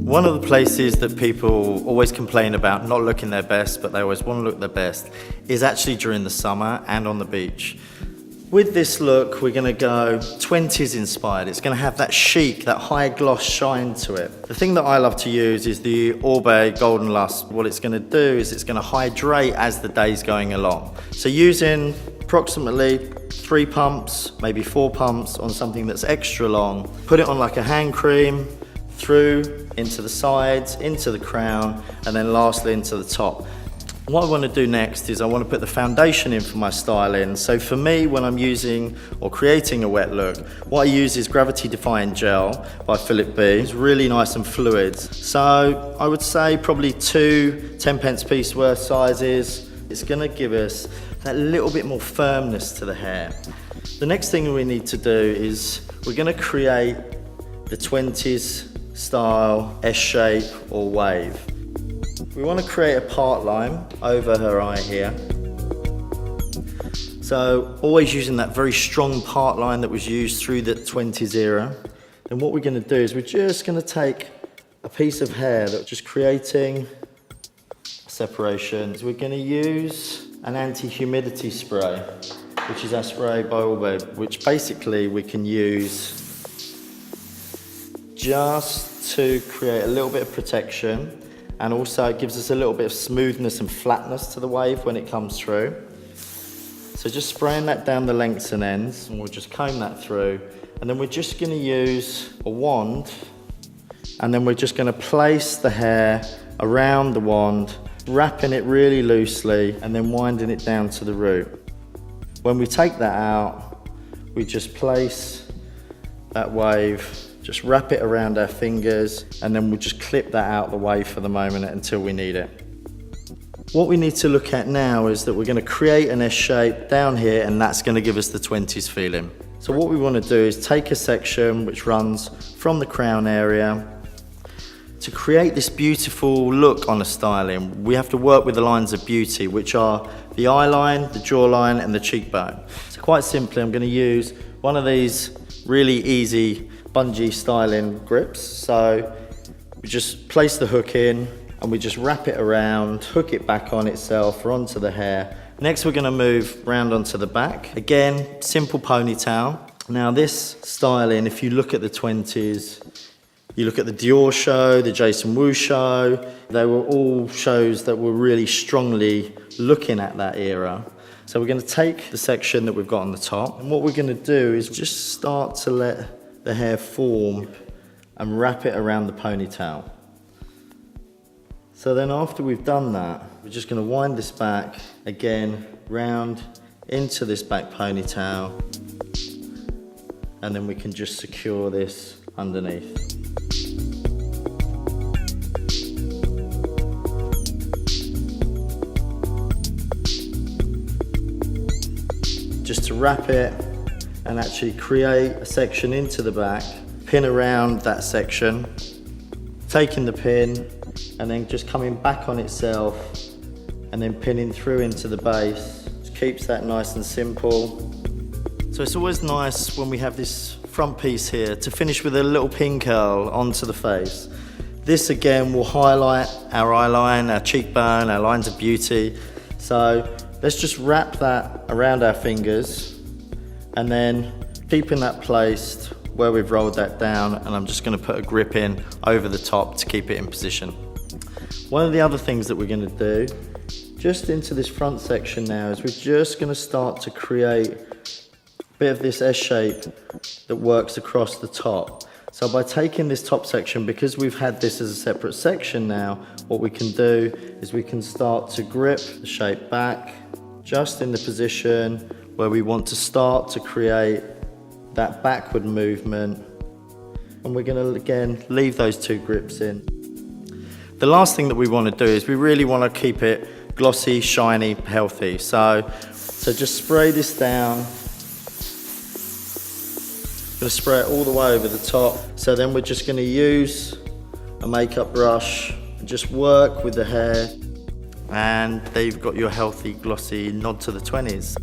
One of the places that people always complain about not looking their best, but they always want to look their best, is actually during the summer and on the beach. With this look, we're going to go 20s inspired. It's going to have that chic, that high gloss shine to it. The thing that I love to use is the Oribe Golden Lust. What it's going to do is it's going to hydrate as the day's going along. So using approximately 3 pumps, maybe 4 pumps on something that's extra long, put it on like a hand cream, through, into the sides, into the crown, and then lastly into the top. What I want to do next is I want to put the foundation in for my styling. So for me, when I'm using or creating a wet look, what I use is Gravity Defying Gel by Philip B. It's really nice and fluid. So I would say probably 2 10p piece worth sizes. It's going to give us that little bit more firmness to the hair. The next thing we need to do is we're going to create the 20s style S-shape or wave. We want to create a part line over her eye here. So always using that very strong part line that was used through the 20s era. And what we're going to do is we're just going to take a piece of hair that's just creating separations. We're going to use an anti-humidity spray, which is our spray by Oribe, which basically we can use just to create a little bit of protection, and also it gives us a little bit of smoothness and flatness to the wave when it comes through. So just spraying that down the lengths and ends, and we'll just comb that through, and then we're just going to use a wand, and then we're just going to place the hair around the wand, wrapping it really loosely and then winding it down to the root. When we take that out, we just place that wave, just wrap it around our fingers, and then we'll just clip that out of the way for the moment until we need it. What we need to look at now is that we're going to create an S shape down here, and that's going to give us the 20s feeling. So what we want to do is take a section which runs from the crown area. To create this beautiful look on a styling, we have to work with the lines of beauty, which are the eye line, the jawline, and the cheekbone. So quite simply, I'm going to use one of these really easy bungee styling grips. So we just place the hook in and we just wrap it around, hook it back on itself or onto the hair. Next we're going to move round onto the back. Again, simple ponytail. Now this styling, if you look at the 20s, you look at the Dior show, the Jason Wu show, they were all shows that were really strongly looking at that era. So we're going to take the section that we've got on the top, and what we're going to do is just start to let the hair form and wrap it around the ponytail. So then after we've done that, we're just going to wind this back again round into this back ponytail, and then we can just secure this underneath. Just to wrap it and actually create a section into the back, pin around that section, taking the pin and then just coming back on itself and then pinning through into the base. Just keeps that nice and simple. So it's always nice when we have this front piece here to finish with a little pin curl onto the face. This again will highlight our eye line, our cheekbone, our lines of beauty. So let's just wrap that around our fingers and then keeping that placed where we've rolled that down, and I'm just going to put a grip in over the top to keep it in position. One of the other things that we're going to do just into this front section now is we're just going to start to create a bit of this S shape that works across the top. So by taking this top section, because we've had this as a separate section now, what we can do is we can start to grip the shape back just in the position where we want to start to create that backward movement. And we're going to again leave those 2 grips in. The last thing that we want to do is we really want to keep it glossy, shiny, healthy. So just spray this down. I'm going to spray it all the way over the top. So then we're just going to use a makeup brush and just work with the hair. And there you've got your healthy, glossy nod to the 20s.